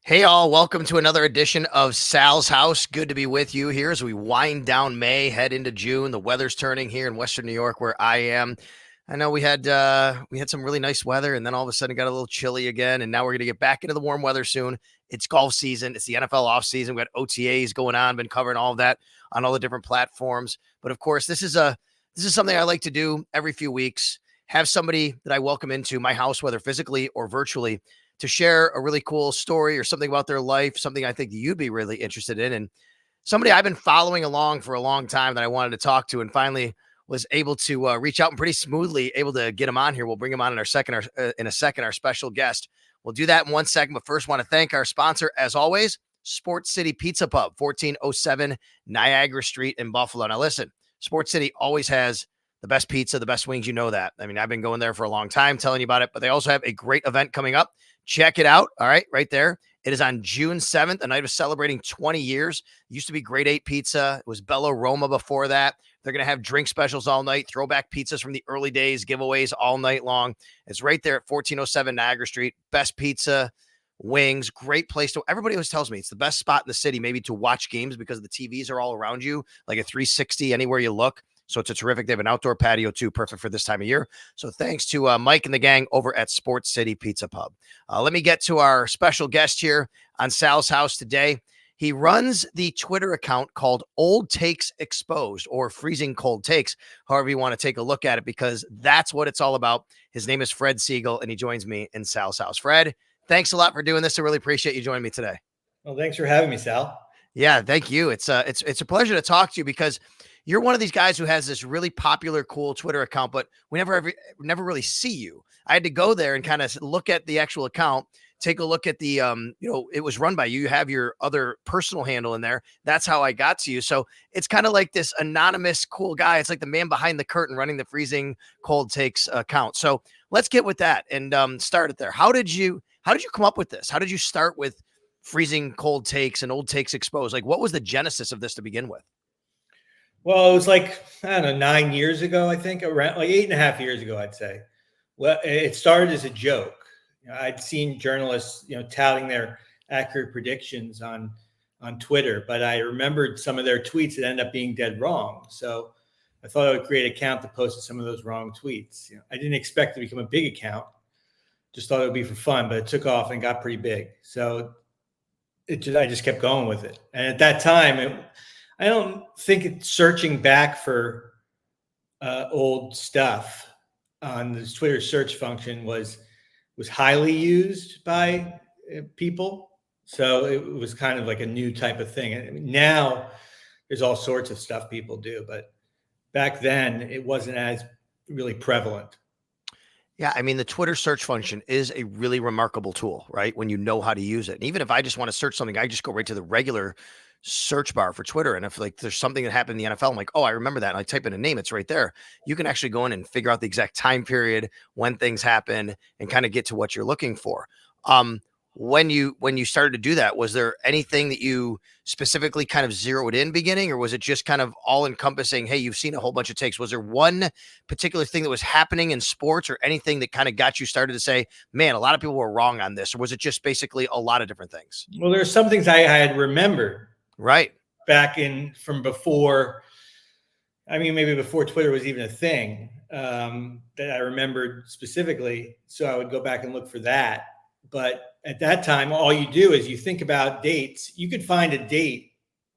Hey, all, welcome to another edition of Sal's House. Good to be with you here as we wind down May, head into June. The weather's turning here in Western New York where I am. I know we had some really nice weather, and then all of a sudden it got a little chilly again, and now we're going to get back into the warm weather soon. It's golf season. It's the NFL offseason. We got OTAs going on, been covering all of that on all the different platforms. But of course, this is something I like to do every few weeks. Have somebody that I welcome into my house, whether physically or virtually, to share a really cool story or something about their life, something I think you'd be really interested in. And somebody I've been following along for a long time that I wanted to talk to, and finally was able to reach out and pretty smoothly able to get him on here. We'll bring him on in a second, our special guest. We'll do that in 1 second. But first, want to thank our sponsor, as always, Sports City Pizza Pub, 1407 Niagara Street in Buffalo. Now, listen, Sports City always has the best pizza, the best wings. You know that. I mean, I've been going there for a long time telling you about it, but they also have a great event coming up. Check it out. All right, right there. It is on June 7th, a night of celebrating 20 years. It used to be Grade 8 Pizza. It was Bella Roma before that. They're going to have drink specials all night, throwback pizzas from the early days, giveaways all night long. It's right there at 1407 Niagara Street. Best pizza, wings, great place to. Everybody always tells me it's the best spot in the city, maybe to watch games because the TVs are all around you, like a 360 anywhere you look. So it's a terrific. They have an outdoor patio too, perfect for this time of year. So thanks to Mike and the gang over at Sports City Pizza Pub. Let me get to our special guest here on Sal's House today. He runs the Twitter account called Old Takes Exposed, or Freezing Cold Takes, however you want to take a look at it, because that's what it's all about. His name is Fred Siegel, and he joins me in Sal's House. Fred, thanks a lot for doing this. I really appreciate you joining me today. Well, thanks for having me, Sal. Yeah, thank you. It's a pleasure to talk to you because you're one of these guys who has this really popular, cool Twitter account, but we never really see you. I had to go there and kind of look at the actual account, take a look at the, it was run by you. You have your other personal handle in there. That's how I got to you. So it's kind of like this anonymous, cool guy. It's like the man behind the curtain running the Freezing Cold Takes account. So let's get with that and start it there. How did you come up with this? How did you start with Freezing Cold Takes and Old Takes Exposed? Like, what was the genesis of this to begin with? Well, it was like, I don't know, 9 years ago, I think, around like 8.5 years ago, I'd say. Well, it started as a joke. I'd seen journalists, touting their accurate predictions on Twitter, but I remembered some of their tweets that ended up being dead wrong. So I thought I would create an account that posted some of those wrong tweets. I didn't expect to become a big account. Just thought it would be for fun, but it took off and got pretty big. So I just kept going with it. And at that time, I don't think it's searching back for old stuff on this Twitter search function was highly used by people. So it was kind of like a new type of thing. And now there's all sorts of stuff people do, but back then it wasn't as really prevalent. Yeah, I mean, the Twitter search function is a really remarkable tool, right? When you know how to use it. And even if I just want to search something, I just go right to the regular search bar for Twitter. And if like there's something that happened in the NFL, I'm like, oh, I remember that. And I type in a name, it's right there. You can actually go in and figure out the exact time period when things happen and kind of get to what you're looking for. When you started to do that, was there anything that you specifically kind of zeroed in beginning, or was it just kind of all encompassing? Hey, you've seen a whole bunch of takes. Was there one particular thing that was happening in sports or anything that kind of got you started to say, man, a lot of people were wrong on this? Or was it just basically a lot of different things? Well, there's some things I had remembered Right. back in from before. I mean, maybe before Twitter was even a thing, that I remembered specifically. So I would go back and look for that. But at that time, all you do is you think about dates. You could find a date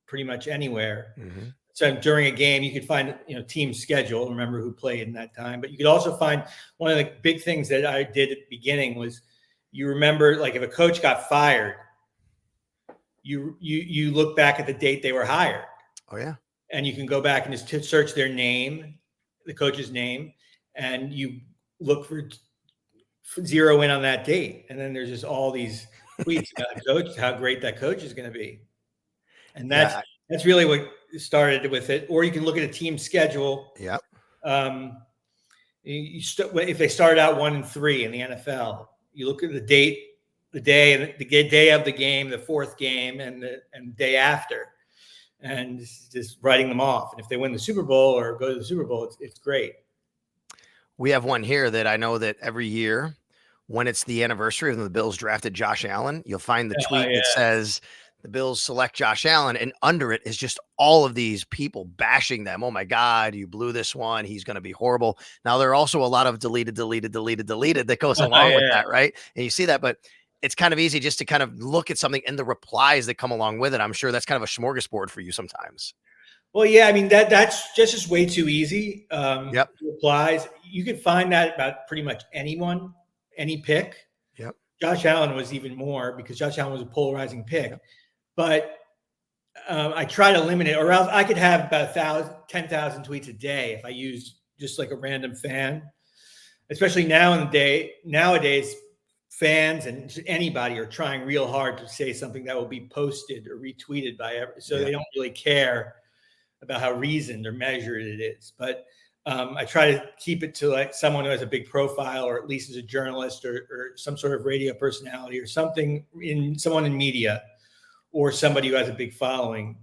pretty much anywhere. Mm-hmm. So during a game, you could find, team schedule, remember who played in that time. But you could also find one of the big things that I did at the beginning was you remember, like if a coach got fired, you look back at the date they were hired. Oh, yeah. And you can go back and just search their name, the coach's name, and you look for zero in on that date. And then there's just all these tweets about coach, how great that coach is going to be. And that's really what started with it. Or you can look at a team schedule. Yep. If they started out 1-3 in the NFL, you look at the day of the game, the fourth game, and the day after, and just writing them off. And if they win the Super Bowl or go to the Super Bowl, it's great. We have one here that I know that every year when it's the anniversary of when the Bills drafted Josh Allen, you'll find the tweet yeah. that says the Bills select Josh Allen, and under it is just all of these people bashing them. Oh my God, you blew this one. He's going to be horrible. Now, there are also a lot of deleted that goes along with that, right? And you see that, but it's kind of easy just to kind of look at something and the replies that come along with it. I'm sure that's kind of a smorgasbord for you sometimes. Well, yeah, I mean that's just way too easy. Yep. Replies. You can find that about pretty much anyone, any pick. Yep. Josh Allen was even more because Josh Allen was a polarizing pick. Yep. But I try to limit it, or else I could have about 10,000 tweets a day if I used just like a random fan. Especially nowadays, fans and anybody are trying real hard to say something that will be posted or retweeted by so they don't really care about how reasoned or measured it is. But I try to keep it to like someone who has a big profile, or at least is a journalist or some sort of radio personality or someone in media, or somebody who has a big following.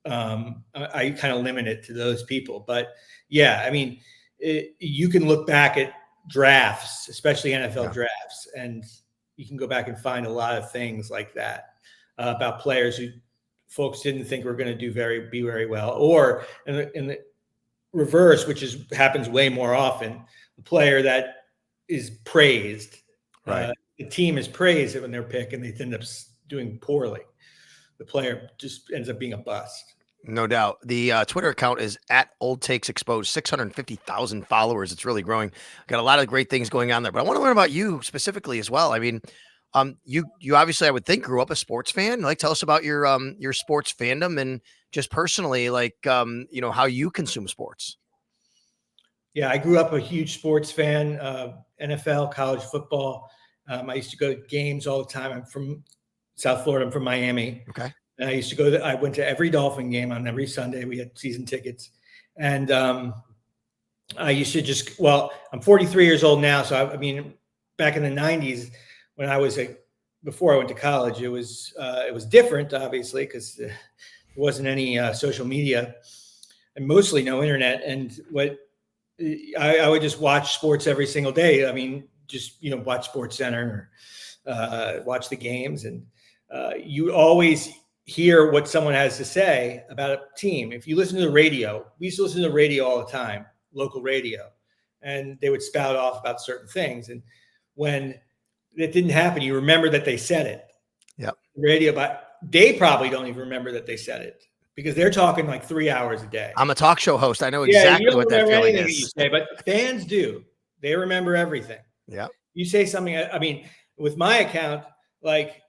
I kind of limit it to those people. But yeah, I mean, you can look back at drafts, especially NFL drafts, and you can go back and find a lot of things like that about players who folks didn't think were going to be very well, or in the reverse, which happens way more often, a player that is praised, right? The team is praised when they're picked, and they end up doing poorly. The player just ends up being a bust. No doubt. The Twitter account is at Old Takes Exposed, 650,000 followers. It's really growing. Got a lot of great things going on there. But I want to learn about you specifically as well. I mean, you obviously, I would think, grew up a sports fan. Like, tell us about your sports fandom and just personally, like, how you consume sports. Yeah, I grew up a huge sports fan. NFL, college football. I used to go to games all the time. I'm from South Florida. I'm from Miami. Okay. And I used to go I went to every Dolphin game on every Sunday. We had season tickets. And I used to I'm 43 years old now. So I mean, back in the 90s, when I was before I went to college, it was different, obviously, because there wasn't any social media and mostly no internet. And I would just watch sports every single day. I mean, just, watch Sports Center, or watch the games. And you always hear what someone has to say about a team. If you listen to the radio, we used to listen to the radio all the time, local radio, and they would spout off about certain things. And when it didn't happen, you remember that they said it. Yeah. Radio, but they probably don't even remember that they said it because they're talking like 3 hours a day. I'm a talk show host. I know exactly what that feeling is. You say, but fans do. They remember everything. Yeah. You say something. I mean, with my account, like,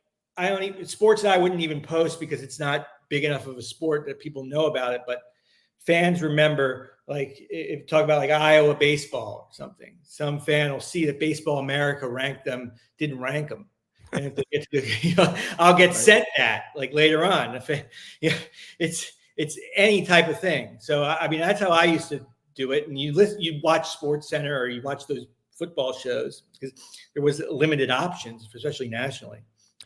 sports that I wouldn't even post because it's not big enough of a sport that people know about it. But fans remember, like, if you talk about like Iowa baseball or something, some fan will see that Baseball America didn't rank them. And if they get to, I'll get sent that like later on. It's any type of thing. So, I mean, that's how I used to do it. And you watch Sports Center or you watch those football shows because there was limited options, especially nationally.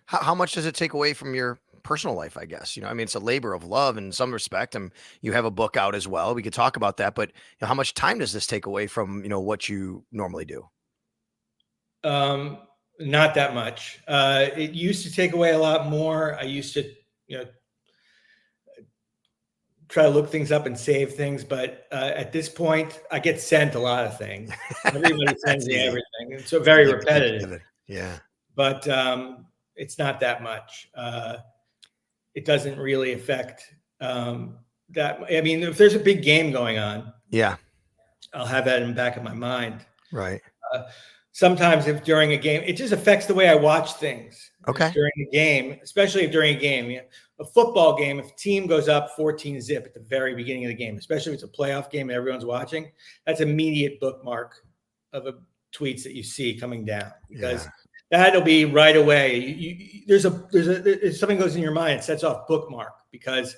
How much does it take away from your personal life, I guess? I mean, it's a labor of love in some respect. And you have a book out as well. We could talk about that. But how much time does this take away from, what you normally do? Not that much. It used to take away a lot more. I used to, try to look things up and save things. But at this point, I get sent a lot of things. Everybody sends me everything. It's so very repetitive. Yeah. But it's not that much. It doesn't really affect that. I mean, if there's a big game going on, I'll have that in the back of my mind. Right. Sometimes if during a game, it just affects the way I watch things. Okay. During a game, especially during a game, a football game, if a team goes up 14-0 at the very beginning of the game, especially if it's a playoff game and everyone's watching, that's immediate bookmark of the tweets that you see coming down because that'll be right away. There's if something goes in your mind, it sets off bookmark because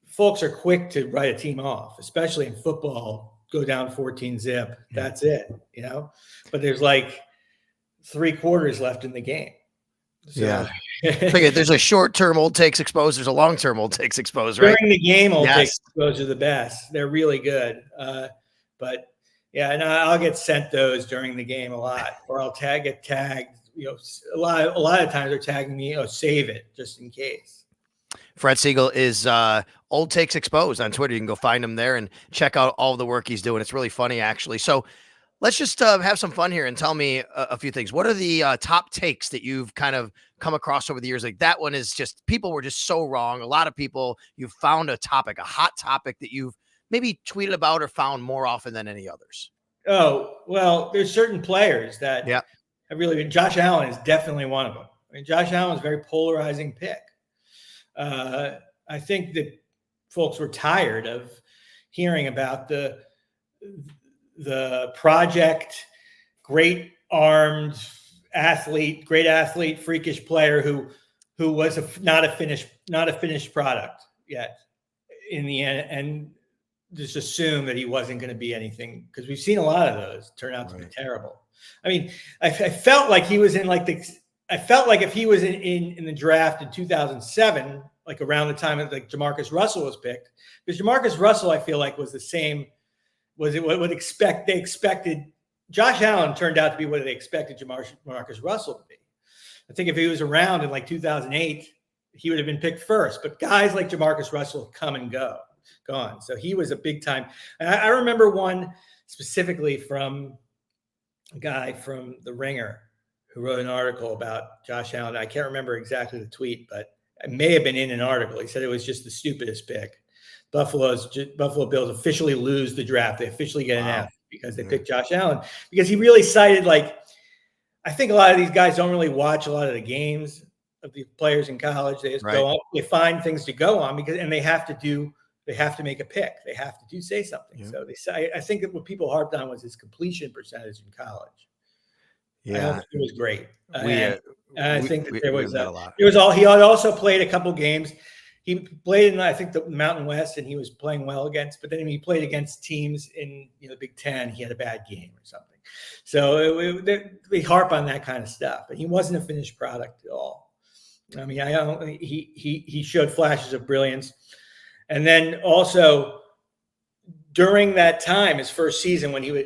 folks are quick to write a team off, especially in football. Go down 14-0. That's it, But there's like 3 quarters left in the game. So, there's a short-term Old Takes Exposed. There's a long-term Old Takes Exposed, right? During the game, Old Takes Exposed are the best. They're really good. But Yeah, and I'll get sent those during the game a lot, or I'll get tagged. A lot of times they're tagging me. Save it just in case. Fred Siegel is Old Takes Exposed on Twitter. You can go find him there and check out all the work he's doing. It's really funny, actually. So let's just have some fun here and tell me a few things. What are the top takes that you've kind of come across over the years? Like that one is just people were just so wrong. A lot of people, you've found a topic, a hot topic that you've maybe tweeted about or found more often than any others. Oh, well, there's certain players that have really been. Josh Allen is definitely one of them. I mean, Josh Allen is a very polarizing pick. I think that folks were tired of hearing about the project, great armed athlete, great athlete, freakish player who was not a finished product yet in the end, and just assume that he wasn't going to be anything, because we've seen a lot of those turn out to be terrible. I mean, I felt like he was in I felt like if he was in the draft in 2007, like around the time that Jamarcus Russell was picked, because Jamarcus Russell, I feel like was the same. Was it what they expected? Josh Allen turned out to be what they expected Jamarcus Russell to be. I think if he was around in 2008, he would have been picked first. But guys like Jamarcus Russell have come and gone. So he was a big time. And I remember one specifically from a guy from The Ringer who wrote an article about Josh Allen. I can't remember exactly the tweet, but it may have been in an article. He said it was just the stupidest pick. Buffalo Bills officially lose the draft. They officially get an F because they picked Josh Allen, because he really cited, I think a lot of these guys don't really watch a lot of the games of the players in college. They just go on, they find things to go on and they have to make a pick. They have to say something. So I think that what people harped on was his completion percentage in college. Yeah, it was great. I think that there was a lot. He had also played a couple games. He played in, I think, the Mountain West, and he was playing well against. But then when he played against teams in the Big Ten, he had a bad game or something. So they harp on that kind of stuff. And he wasn't a finished product at all. I mean, he showed flashes of brilliance. And then also during that time, his first season, when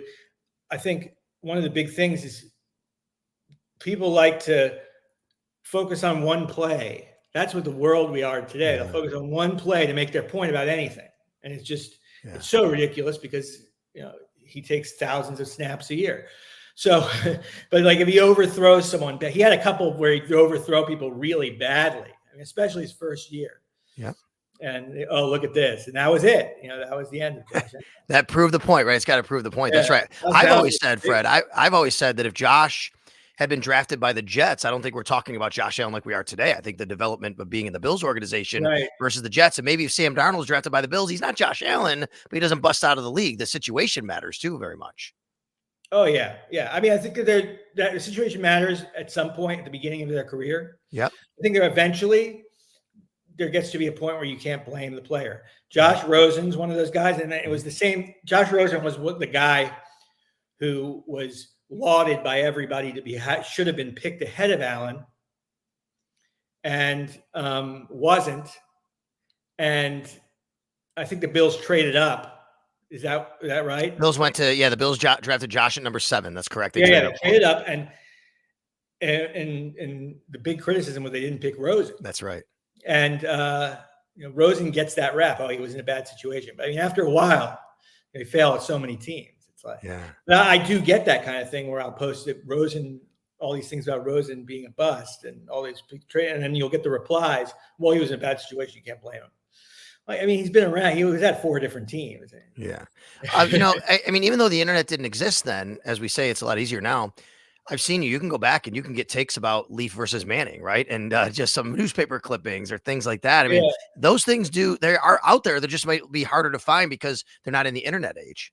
I think one of the big things is people like to focus on one play. That's what the world we are today. They'll focus on one play to make their point about anything. And it's just, it's so ridiculous because, he takes thousands of snaps a year. So, but if he overthrows someone, he had a couple where he overthrow people really badly, especially his first year. Yeah. And look at this. And that was it. That was the end of Josh. That proved the point, right? It's got to prove the point. That's right. I've always said, Fred, I've always said that if Josh had been drafted by the Jets, I don't think we're talking about Josh Allen like we are today. I think the development of being in the Bills organization versus the Jets, and maybe if Sam Darnold's drafted by the Bills, he's not Josh Allen, but he doesn't bust out of the league. The situation matters too very much. Oh yeah. I mean, I think that the situation matters at some point at the beginning of their career. Yep. I think there gets to be a point where you can't blame the player. Josh Rosen's one of those guys, and it was the same. Josh Rosen was the guy who was lauded by everybody to should have been picked ahead of Allen, and wasn't. And I think the Bills traded up. Is that right? Bills went to the Bills drafted Josh at number 7. That's correct. They traded up, and the big criticism was they didn't pick Rosen. That's right. And Rosen gets that rap. Oh, he was in a bad situation. But I mean, after a while, they fail at so many teams. I do get that kind of thing where I'll post it, Rosen, all these things about Rosen being a bust and all these big trade, and then you'll get the replies. Well, he was in a bad situation. You can't blame him. I mean, he's been around. He was at 4 different teams. Yeah. I mean, even though the internet didn't exist then, as we say, it's a lot easier now. I've seen you can go back and you can get takes about Leaf versus Manning, right? And just some newspaper clippings or things like that. I mean, those things they are out there. They just might be harder to find because they're not in the internet age.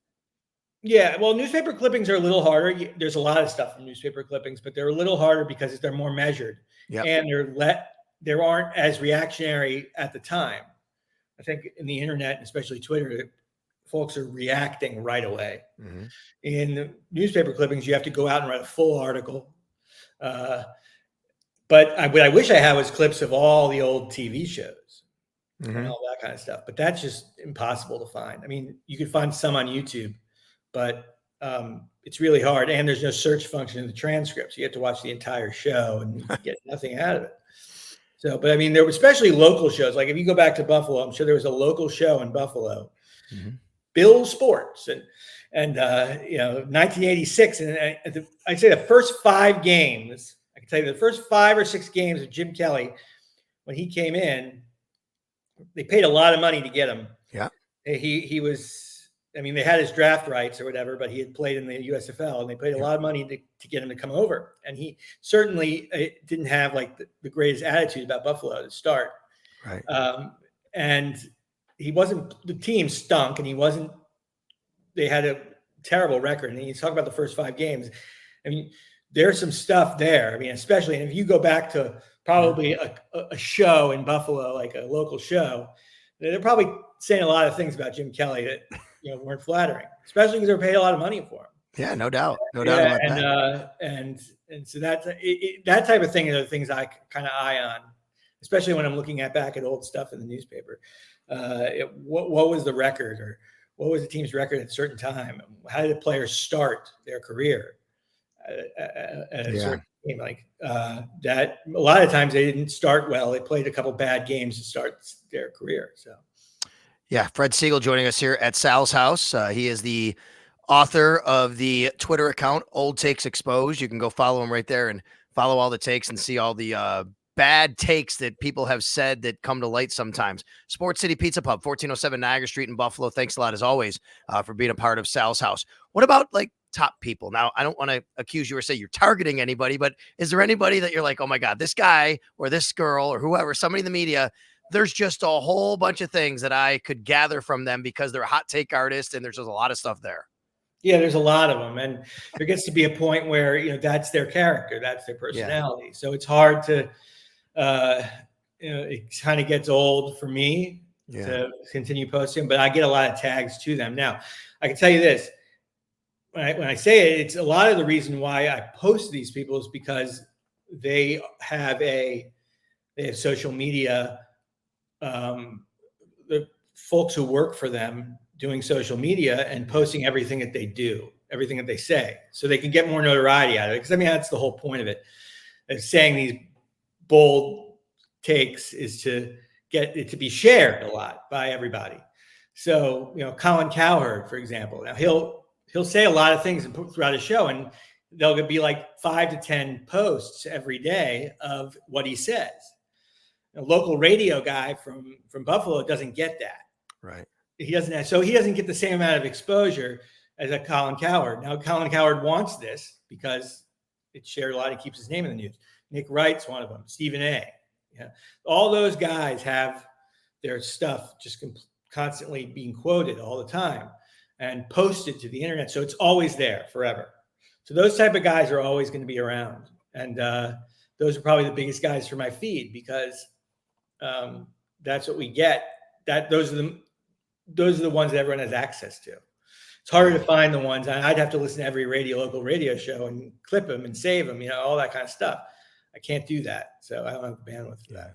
Yeah, well, newspaper clippings are a little harder. There's a lot of stuff from newspaper clippings, but they're a little harder because they're more measured, and they aren't as reactionary at the time. I think in the internet, especially Twitter, folks are reacting right away. Mm-hmm. In newspaper clippings, you have to go out and write a full article. But what I wish I had was clips of all the old TV shows and all that kind of stuff. But that's just impossible to find. I mean, you could find some on YouTube, but it's really hard. And there's no search function in the transcripts. You have to watch the entire show and you get nothing out of it. So, but I mean, there were especially local shows. Like if you go back to Buffalo, I'm sure there was a local show in Buffalo, Bill Sports, and 1986. And I'd say the first 5 games, I can tell you the first 5 or 6 games of Jim Kelly, when he came in, they paid a lot of money to get him. Yeah. He was, I mean, they had his draft rights or whatever, but he had played in the USFL and they paid a lot of money to get him to come over. And he certainly didn't have like the greatest attitude about Buffalo to start. Right. And he wasn't, the team stunk and they had a terrible record. And he's talking about the first 5 games. I mean, there's some stuff there. I mean, especially, and if you go back to probably a show in Buffalo, like a local show, they're probably saying a lot of things about Jim Kelly that, weren't flattering, especially because they were paid a lot of money for him. Yeah, no doubt. No doubt about that. And so that's that type of thing are the things I kind of eye on, especially when I'm looking back at old stuff in the newspaper. What was the record, or what was the team's record at a certain time? How did the players start their career at a certain game? Like that, a lot of times they didn't start well. They played a couple bad games to start their career. So. Yeah, Fred Siegel joining us here at Sal's house. He is the author of the Twitter account, Old Takes Exposed. You can go follow him right there and follow all the takes and see all the bad takes that people have said that come to light sometimes. Sports City Pizza Pub, 1407 Niagara Street in Buffalo. Thanks a lot, as always, for being a part of Sal's house. What about like top people? Now, I don't want to accuse you or say you're targeting anybody, but is there anybody that you're like, oh my God, this guy or this girl or whoever, somebody in the media, there's just a whole bunch of things that I could gather from them because they're a hot take artist and there's just a lot of stuff there. Yeah, there's a lot of them. And there gets to be a point where, that's their character, that's their personality. Yeah. So it's hard to, it kind of gets old for me to continue posting, but I get a lot of tags to them. Now, I can tell you this, when I say it, it's a lot of the reason why I post these people is because they have social media. The folks who work for them doing social media and posting everything that they do, everything that they say, so they can get more notoriety out of it. Because I mean, that's the whole point of it. Saying these bold takes is to get it to be shared a lot by everybody. So, Colin Cowherd, for example, now he'll say a lot of things throughout his show, and there'll be like 5 to 10 posts every day of what he says. A local radio guy from Buffalo doesn't get that. Right. He doesn't get the same amount of exposure as a Colin Cowherd. Now, Colin Cowherd wants this because it's shared a lot. He keeps his name in the news. Nick Wright's one of them. Stephen A. Yeah. All those guys have their stuff just constantly being quoted all the time and posted to the internet. So it's always there forever. So those type of guys are always going to be around. And those are probably the biggest guys for my feed because that's what we get. Those are the ones that everyone has access to. It's harder to find the ones. I'd have to listen to every local radio show and clip them and save them, all that kind of stuff. I can't do that. So I don't have the bandwidth for that.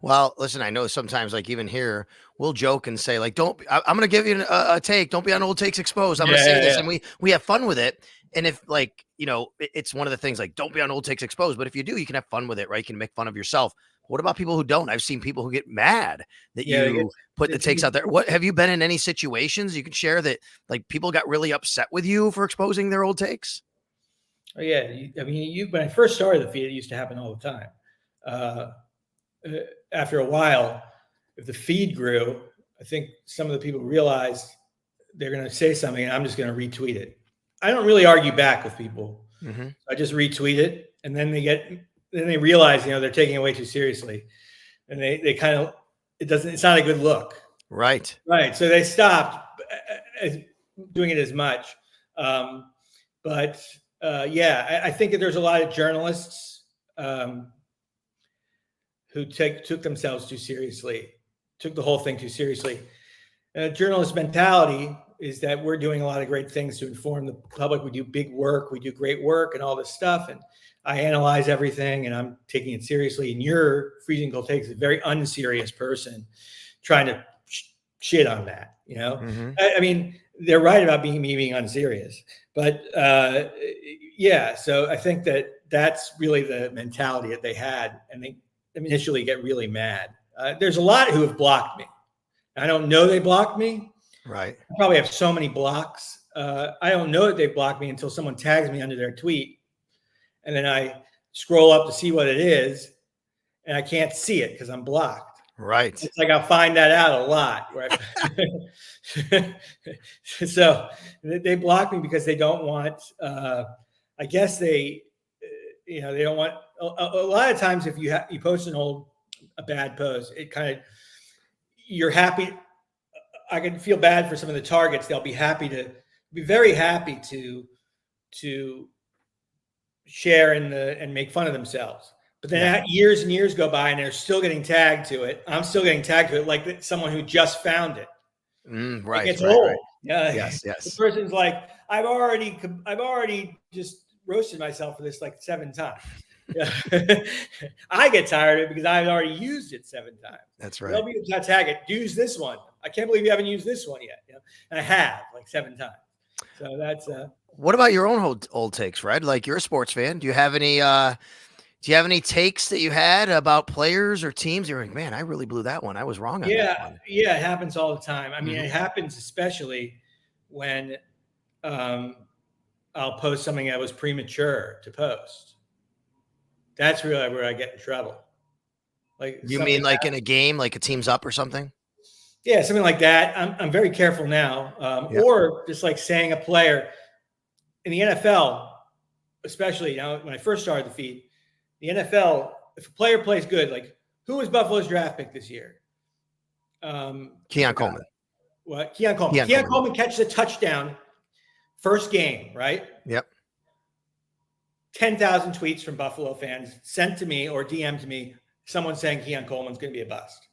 Well, listen, I know sometimes, like even here, we'll joke and say, like, I'm going to give you a take. Don't be on Old Takes Exposed. I'm going to say this. And we have fun with it. And if it's one of the things like, don't be on Old Takes Exposed. But if you do, you can have fun with it, right? You can make fun of yourself. What about people who don't? I've seen people who get mad that you put the takes out there. What have you been in any situations you can share that like people got really upset with you for exposing their old takes? Oh yeah. When I first started the feed, it used to happen all the time. After a while, if the feed grew, I think some of the people realized they're going to say something and I'm just going to retweet it. I don't really argue back with people. Mm-hmm. I just retweet it. And then they realize, they're taking it way too seriously. And they kind of, it's not a good look. Right. So they stopped doing it as much. I think that there's a lot of journalists who took themselves too seriously, took the whole thing too seriously. Journalist mentality is that we're doing a lot of great things to inform the public. We do big work, we do great work and all this stuff. And I analyze everything and I'm taking it seriously. And you're Freezing Cold Takes, a very unserious person trying to shit on that, Mm-hmm. I mean, they're right about me being unserious, But yeah, so I think that's really the mentality that they had, and they initially get really mad. There's a lot who have blocked me. I don't know they blocked me. Right. I probably have so many blocks. I don't know that they blocked me until someone tags me under their tweet, and then I scroll up to see what it is, and I can't see it because I'm blocked. Right. It's like I'll find that out a lot. So they block me because they don't want. I guess they don't want. A lot of times, if you post a bad post, it kind of you're happy. I can feel bad for some of the targets. They'll be very happy to share and make fun of themselves. But then years and years go by and they're still getting tagged to it. I'm still getting tagged to it like someone who just found it. Right. It's old. Right. Yes. The person's like, I've already just roasted myself for this like 7 times. I get tired of it because I've already used it 7 times. That's right. They'll be tag it. Use this one. I can't believe you haven't used this one yet. And I have like 7 times. So that's. What about your own old takes, Fred? Like, you're a sports fan. Do you have any takes that you had about players or teams? You're like, man, I really blew that one. I was wrong on that one. Yeah, it happens all the time. I mean, it happens especially when I'll post something that was premature to post. That's really where I get in trouble. Like, you mean like in a game, like a team's up or something? Yeah, something like that. I'm very careful now. Or just like saying a player in the NFL, especially when I first started the feed, the NFL, if a player plays good, like who was Buffalo's draft pick this year? Keon Coleman. What? Keon Coleman. Keon Coleman catches a touchdown first game, right? Yep. 10,000 tweets from Buffalo fans sent to me or DM'd to me, someone saying Keon Coleman's going to be a bust.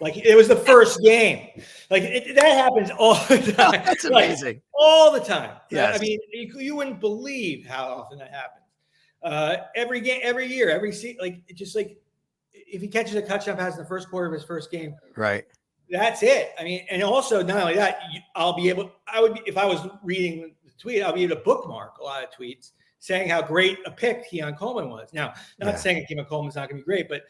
Like, it was the first game. Like, that happens all the time. Oh, that's amazing. Like, all the time. Yes. I mean, you wouldn't believe how often that happens. Every game, every year, every season. Like, just like if he catches a touchdown pass in the first quarter of his first game, right? That's it. I mean, and also not only that, if I was reading the tweet, I'll be able to bookmark a lot of tweets saying how great a pick Keon Coleman was. Now, not saying that Keon Coleman's not going to be great, but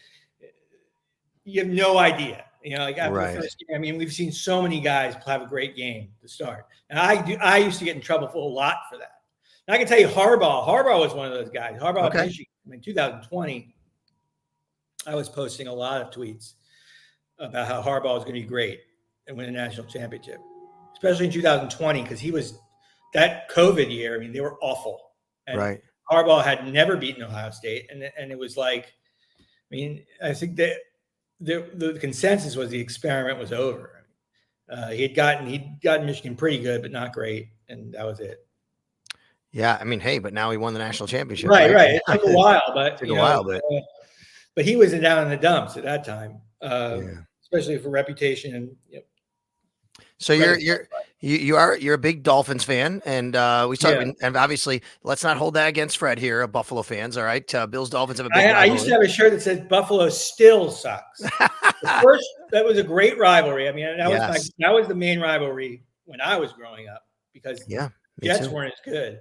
you have no idea. Like after the first game, I mean, we've seen so many guys have a great game to start. And I used to get in trouble for a lot for that. And I can tell you Harbaugh was one of those guys. Harbaugh, Michigan, in 2020, I was posting a lot of tweets about how Harbaugh was going to be great and win a national championship, especially in 2020, because he was that COVID year. I mean, they were awful. And Harbaugh had never beaten Ohio State. And it was like, I mean, I think that the consensus was the experiment was over. He'd gotten Michigan pretty good, but not great. And that was it. Yeah. I mean, hey, but now he won the national championship. Right. It took a while, but but he was down in the dumps at that time, especially for reputation and. So you're a big Dolphins fan, and we started, and obviously let's not hold that against Fred here, of Buffalo fans. All right, Bills Dolphins have a big. I used to have a shirt that said "Buffalo still sucks." That was a great rivalry. I mean, that was the main rivalry when I was growing up because Jets weren't as good.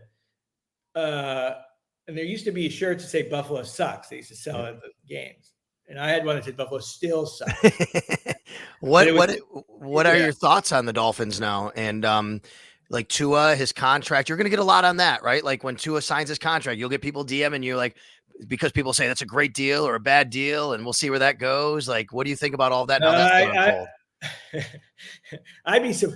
And there used to be shirts that say "Buffalo sucks." They used to sell at the games, and I had one that said "Buffalo still sucks." What are your thoughts on the Dolphins now? And like Tua, his contract, you're going to get a lot on that, right? Like when Tua signs his contract, you'll get people DMing you like, because people say that's a great deal or a bad deal, and we'll see where that goes. Like, what do you think about all that? I'd be so.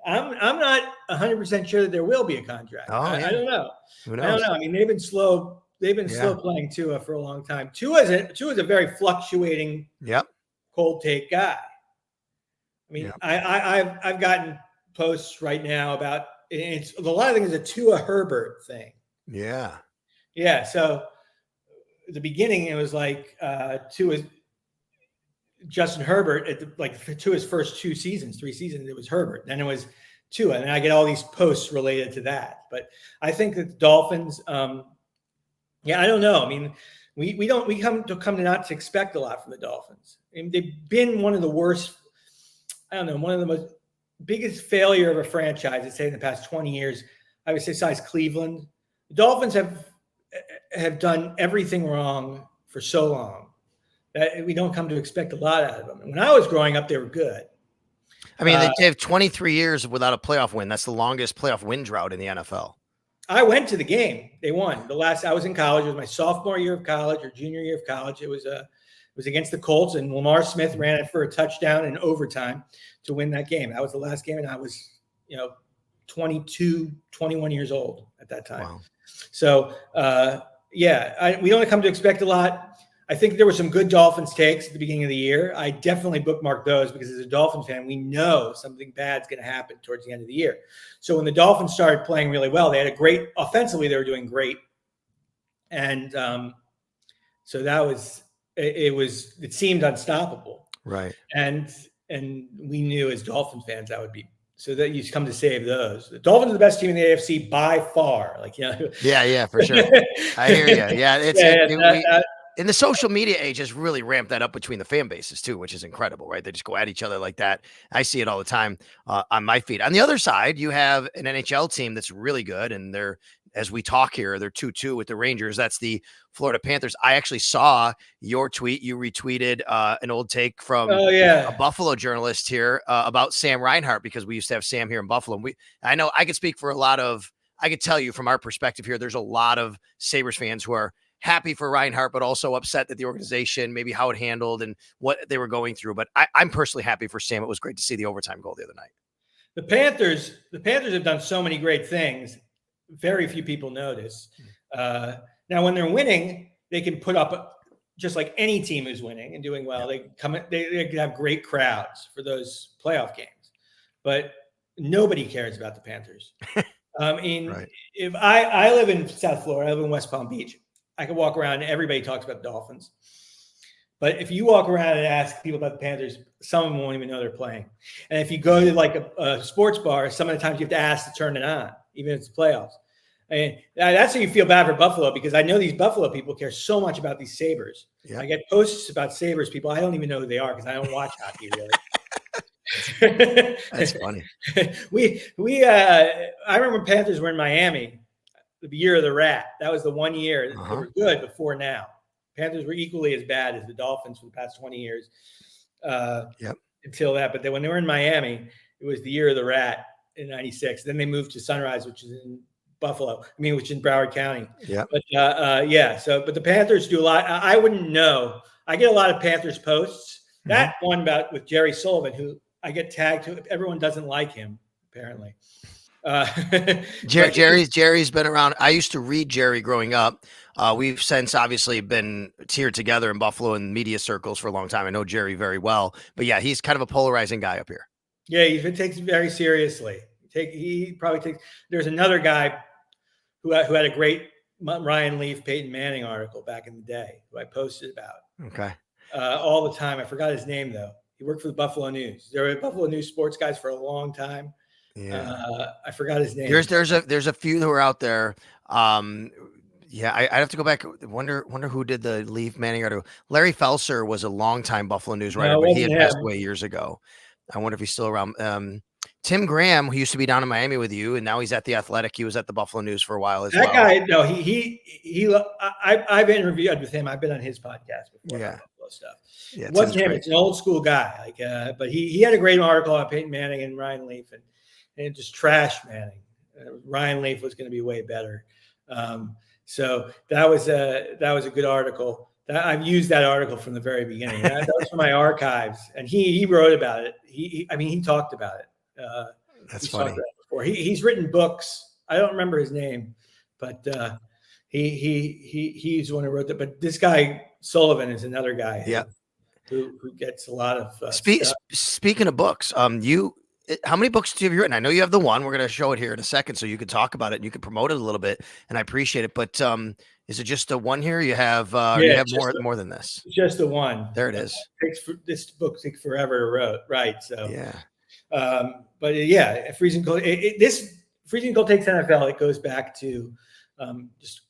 I'm not 100% sure that there will be a contract. I don't know. Who knows? I don't know. I mean, they've been slow playing Tua for a long time. Tua's a very fluctuating. Cold take guy. I mean, I've gotten posts right now about it's a lot of things. A Tua Herbert thing. Yeah. So at the beginning, it was like Tua's Justin Herbert Tua's first 3 seasons, it was Herbert. Then it was Tua, and I get all these posts related to that. But I think that the Dolphins, I don't know. I mean, we come to not to expect a lot from the Dolphins. I mean, they've been one of the worst. I don't know, one of the most biggest failure of a franchise, I'd say, in the past 20 years. I would say besides Cleveland, the Dolphins have done everything wrong for so long that we don't come to expect a lot out of them. And when I was growing up, they were good. I mean, they have 23 years without a playoff win. That's the longest playoff win drought in the NFL. I went to the game. They won. I was in college. It was my sophomore year of college or junior year of college. It was against the Colts, and Lamar Smith ran it for a touchdown in overtime to win that game. That was the last game, and I was, 22, 21 years old at that time. Wow. So, we don't come to expect a lot. I think there were some good Dolphins takes at the beginning of the year. I definitely bookmarked those because as a Dolphins fan, we know something bad's going to happen towards the end of the year. So when the Dolphins started playing really well, they had a great offensively. They were doing great. And so that was, it seemed unstoppable. Right. And we knew as Dolphins fans, that would be, so that you come to save those. The Dolphins are the best team in the AFC by far. Yeah, for sure. I hear you. Yeah. And the social media age has really ramped that up between the fan bases too, which is incredible, right? They just go at each other like that. I see it all the time on my feed. On the other side, you have an NHL team that's really good, and they're, as we talk here, they're 2-2 with the Rangers. That's the Florida Panthers. I actually saw your tweet. You retweeted an old take from a Buffalo journalist here about Sam Reinhart, because we used to have Sam here in Buffalo. And I know I could speak for I could tell you from our perspective here, there's a lot of Sabres fans who are happy for Reinhart, but also upset that the organization, maybe how it handled and what they were going through. But I'm personally happy for Sam. It was great to see the overtime goal the other night. The Panthers have done so many great things. Very few people notice. Now, when they're winning, they can put up just like any team who's winning and doing well. They can have great crowds for those playoff games, but nobody cares about the Panthers. Right. If I live in South Florida, I live in West Palm Beach. I can walk around and everybody talks about the Dolphins. But if you walk around and ask people about the Panthers, some of them won't even know they're playing. And if you go to like a sports bar, some of the times you have to ask to turn it on, even if it's playoffs. And that's how you feel bad for Buffalo, because I know these Buffalo people care so much about these Sabres. Yeah. I get posts about Sabres people. I don't even know who they are because I don't watch hockey really. That's funny. I remember Panthers were in Miami. The year of the rat. That was the 1 year. They were good before now. Panthers were equally as bad as the Dolphins for the past 20 years until that. But then when they were in Miami, it was the year of the rat in 96. Then they moved to Sunrise, which is in Buffalo. Which is in Broward County. Yeah. But but the Panthers do a lot. I wouldn't know. I get a lot of Panthers posts. That one with Jerry Sullivan, who I get tagged to. Everyone doesn't like him, apparently. Jerry's been around. I used to read Jerry growing up. We've since obviously been here together in Buffalo in media circles for a long time. I know Jerry very well, but yeah, he's kind of a polarizing guy up here. Yeah, he takes it very seriously. He probably takes. There's another guy who had a great Ryan Leaf, Peyton Manning article back in the day who I posted about. Okay. All the time. I forgot his name though. He worked for the Buffalo News. There were Buffalo News sports guys for a long time. Yeah, I forgot his name. There's a few who are out there. I have to go back. Wonder who did the Leaf Manning article. Larry Felser was a longtime Buffalo News writer, but he had passed away years ago. I wonder if he's still around. Tim Graham, who used to be down in Miami with you, and now he's at the Athletic. He was at the Buffalo News for a while as well. That guy, no, I've interviewed with him. I've been on his podcast before. Yeah. Stuff. Yeah, it wasn't him. Great. It's an old school guy. But he had a great article on Peyton Manning and Ryan Leaf, and just trash Manning. Ryan Leaf was going to be way better. So that was a good article. I've used that article from the very beginning. That was from my archives, and he wrote about it. He talked about it. That's funny. Before. He's written books. I don't remember his name, but he's the one who wrote that. But this guy Sullivan is another guy. Yeah. Who gets a lot of speaking of books, how many books have you written? I know you have the one. We're going to show it here in a second so you can talk about it and you can promote it a little bit, and I appreciate it. But is it just the one here? You have you have more than this? Just the one. There it is. This book takes forever to write. So yeah. Freezing Cold. This Freezing Cold Takes NFL. It goes back to just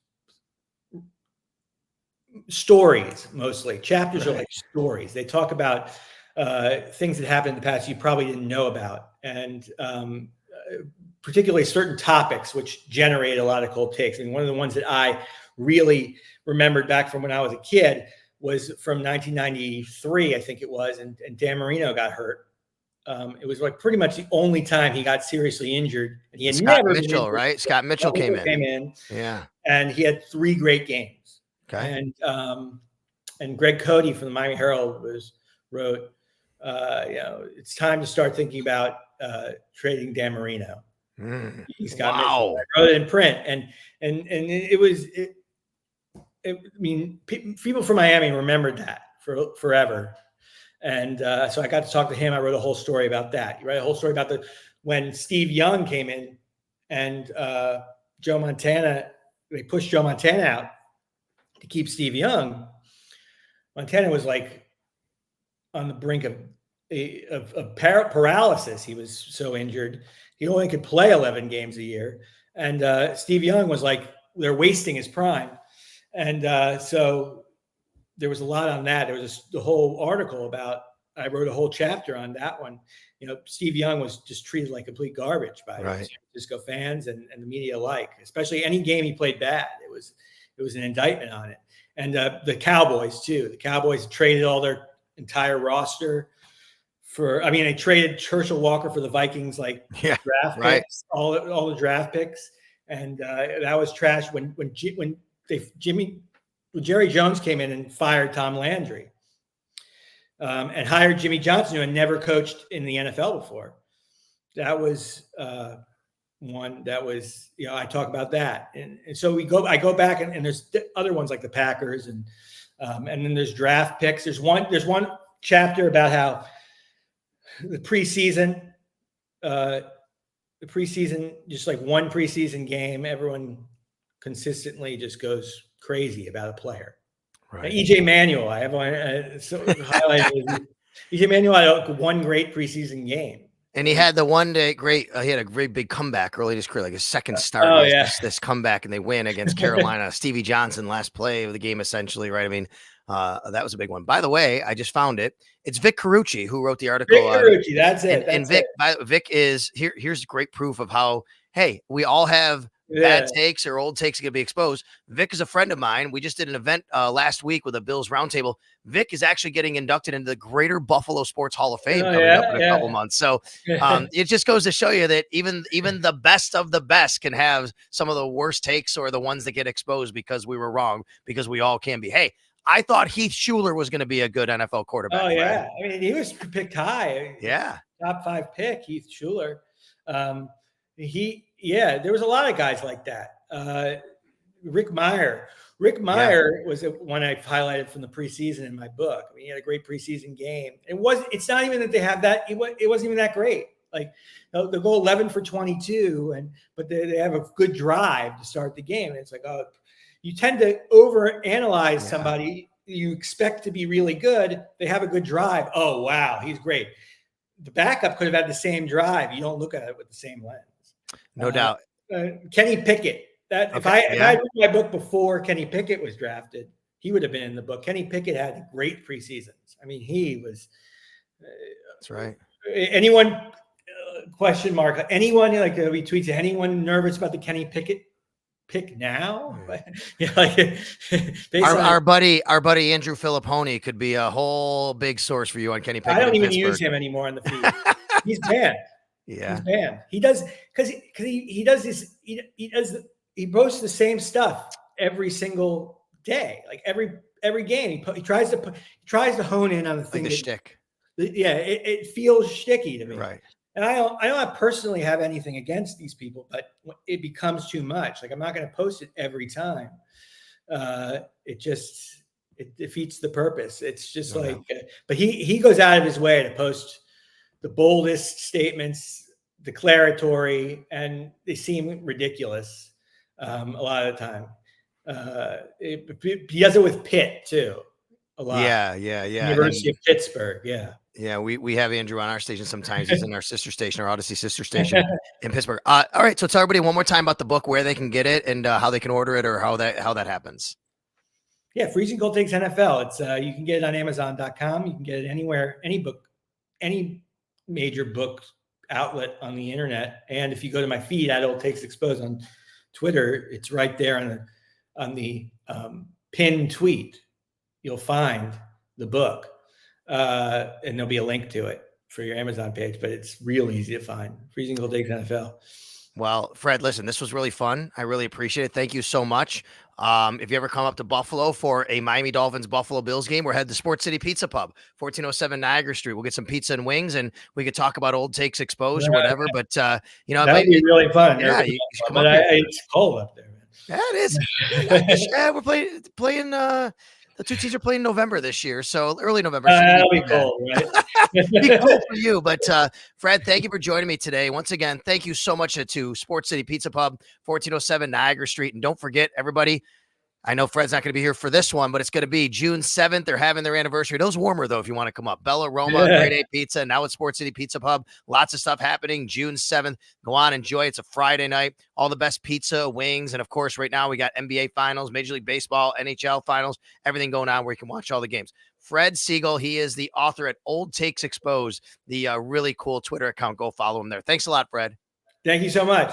stories mostly. Chapters are like stories. They talk about things that happened in the past you probably didn't know about, and particularly certain topics, which generate a lot of cold takes. I mean, one of the ones that I really remembered back from when I was a kid was from 1993, I think it was, and Dan Marino got hurt. It was like pretty much the only time he got seriously injured. And he had Scott never Mitchell, right? Scott Mitchell came in. Yeah. And he had 3 great games. Okay. And Greg Cody from the Miami Herald wrote, it's time to start thinking about trading Dan Marino. He's got Mitchell. I wrote it in print, and it was. I mean, people from Miami remembered that for forever. And so I got to talk to him. I wrote a whole story about that. You write a whole story about when Steve Young came in and Joe Montana, they pushed Joe Montana out to keep Steve Young. Montana was like on the brink of paralysis. He was so injured. He only could play 11 games a year. And Steve Young was like, they're wasting his prime. And so there was a lot on that. There was the whole article about, I wrote a whole chapter on that one. Steve Young was just treated like complete garbage by San Francisco fans and the media alike, especially any game he played bad. It was an indictment on it. And the Cowboys too. The Cowboys traded all their entire roster they traded Herschel Walker for the Vikings, draft picks, all the draft picks. And that was trash when Jerry Jones came in and fired Tom Landry and hired Jimmy Johnson, who had never coached in the NFL before. That was one that was, I talk about that. And so I go back and there's other ones like the Packers and then there's draft picks. There's one chapter about how the preseason, just like one preseason game, everyone consistently just goes crazy about a player. Right. EJ Manuel, I have one highlighted. EJ Manuel had one great preseason game. And he had the one day he had a very big comeback early in his career, like his second start. This comeback, and they win against Carolina. Stevie Johnson, last play of the game, essentially, right? I mean, that was a big one. By the way, I just found it. It's Vic Carucci who wrote the article. Vic Carucci, that's it. And Vic is here. Here's great proof of how, hey, we all have bad takes or old takes that can be exposed. Vic is a friend of mine. We just did an event last week with a Bills Roundtable. Vic is actually getting inducted into the Greater Buffalo Sports Hall of Fame coming up in a couple months. So it just goes to show you that even the best of the best can have some of the worst takes or the ones that get exposed because we were wrong, because we all can be. Hey, I thought Heath Schuler was going to be a good NFL quarterback. Oh, yeah. Right? I mean, he was picked high. Yeah. Top 5 pick, Heath Schuler. There was a lot of guys like that. Rick Meyer. Rick Meyer was one I highlighted from the preseason in my book. I mean, he had a great preseason game. It's not even that they have that. It wasn't even that great. Like they'll go 11 for 22, but they have a good drive to start the game. And it's like, you tend to overanalyze somebody you expect to be really good. They have a good drive. Oh, wow, he's great. The backup could have had the same drive. You don't look at it with the same lens. No doubt. Kenny Pickett. If I read my book before Kenny Pickett was drafted, he would have been in the book. Kenny Pickett had great preseasons. I mean, he was. That's right. Anyone question mark? Anyone like we tweets? Anyone nervous about the Kenny Pickett pick now? Our buddy Andrew Filipponi could be a whole big source for you on Kenny Pickett. I don't even use him anymore in the feed. He's banned. Yeah, he's banned. He does because he does this. He posts the same stuff every single day, like every game. He tries to hone in on the thing. Like the shtick. It feels shticky to me. Right. And I don't personally have anything against these people, but it becomes too much. Like I'm not going to post it every time. It defeats the purpose. It's just but he goes out of his way to post the boldest statements, declaratory, and they seem ridiculous a lot of the time. He does it with Pitt too, a lot. Yeah. University of Pittsburgh, yeah. Yeah, we have Andrew on our station sometimes. He's in our sister station, our Odyssey sister station in Pittsburgh. All right, so tell everybody one more time about the book, where they can get it, and how they can order it, or how that happens. Yeah, Freezing Cold Takes NFL. It's you can get it on Amazon.com. You can get it anywhere, any major book outlet on the internet. And if you go to my feed at Old Takes Exposed on Twitter, it's right there on the pinned tweet. You'll find the book, and there'll be a link to it for your Amazon page, but it's real easy to find. Freezing Cold Takes NFL. Well, Fred, listen, this was really fun. I really appreciate it. Thank you so much. If you ever come up to Buffalo for a Miami Dolphins Buffalo Bills game, we're headed to Sports City Pizza Pub, 1407 Niagara Street. We'll get some pizza and wings, and we could talk about Old Takes Exposed or whatever. But that would be really fun. Yeah, you should come up it's cold up there, man. Yeah, it is. Yeah, we're playing. The two teams are playing in November this year, so early November. That'll be cold, right? Be cool for you. But Fred, thank you for joining me today. Once again, thank you so much to Sports City Pizza Pub, 1407 Niagara Street. And don't forget, everybody, I know Fred's not going to be here for this one, but it's going to be June 7th. They're having their anniversary. Those warmer, though, if you want to come up. Bella Roma, Grade A Pizza, now at Sports City Pizza Pub. Lots of stuff happening June 7th. Go on, enjoy. It's a Friday night. All the best pizza, wings, and, of course, right now we got NBA Finals, Major League Baseball, NHL Finals, everything going on where you can watch all the games. Fred Siegel, he is the author at Old Takes Exposed, the really cool Twitter account. Go follow him there. Thanks a lot, Fred. Thank you so much.